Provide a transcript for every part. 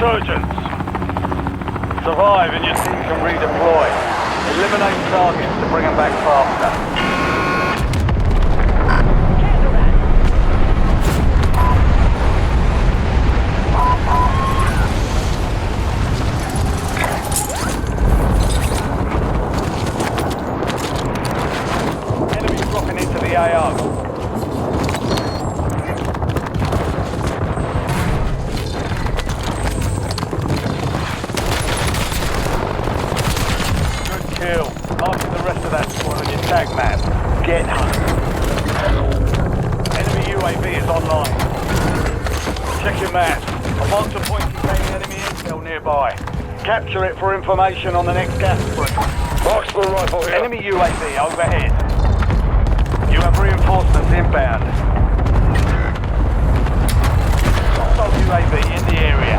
Resurgence. Survive and your team can redeploy. Eliminate targets to bring them back faster. Enemy dropping into the AO. Kill. Marking the rest of that squad on your tag map. Get home. Enemy UAV is online. Check your maps. I marked a point containing enemy intel nearby. Capture it for information on the next gas spree. Marksman rifle here. Enemy UAV overhead. You have reinforcements inbound. Hostile UAV in the area.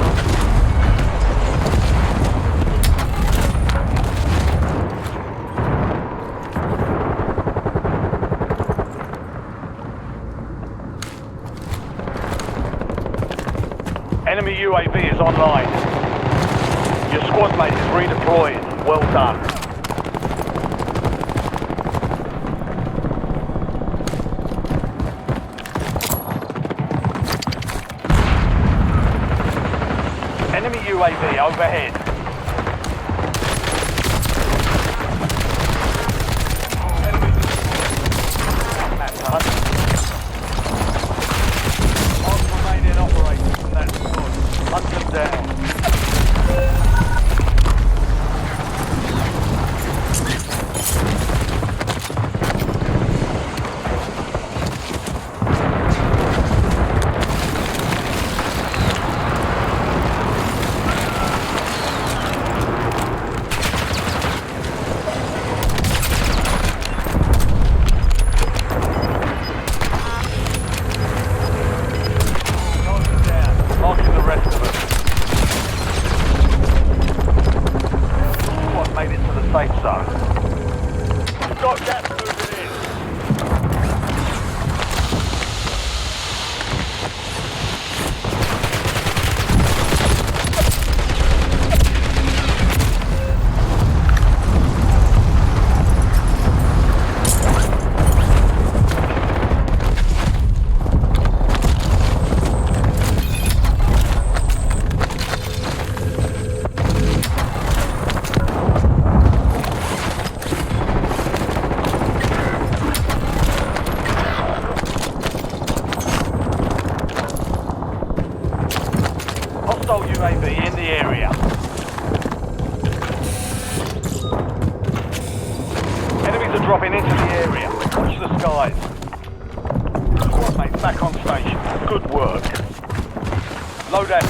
Enemy UAV is online. Your squad mate is redeploying. Well done. Enemy UAV overhead. Map to hunt. Remaining operators from that squad. Hunt them down. Marking the rest of us. Squad made it to the safe zone. We've got gas moving in. Hostile UAV in the area. Enemies are dropping into the area. Watch the skies. Squad mate back on station. Good work. Load out.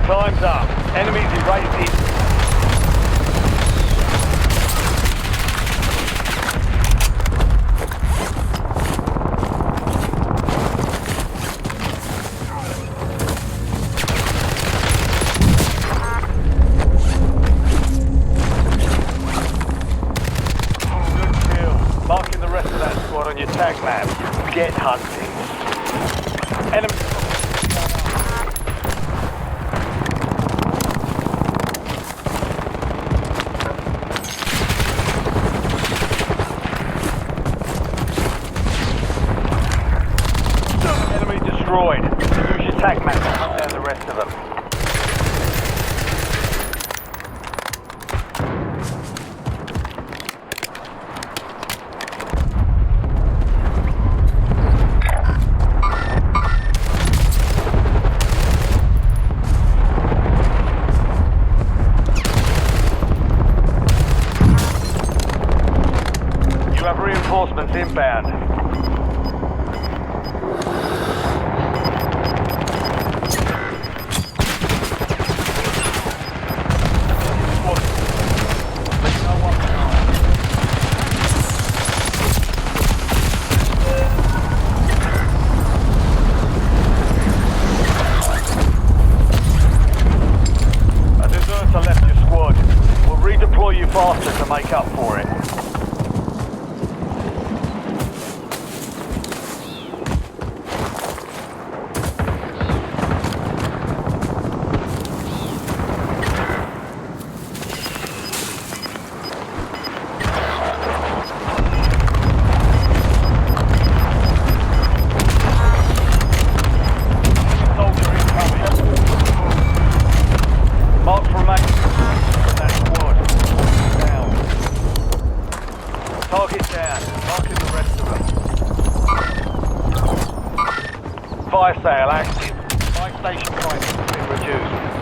Time's up. Enemies erased it. Good kill. Marking the rest of that squad on your tag map. Get hunting. Enemy. inbound. Leave no one behind. A deserter left your squad. We'll redeploy you faster to make up for it. Soldier incoming. Mark remains. That squad. Down. Target down. Marking the rest of them. Fire sale active. Fire station prices have been reduced.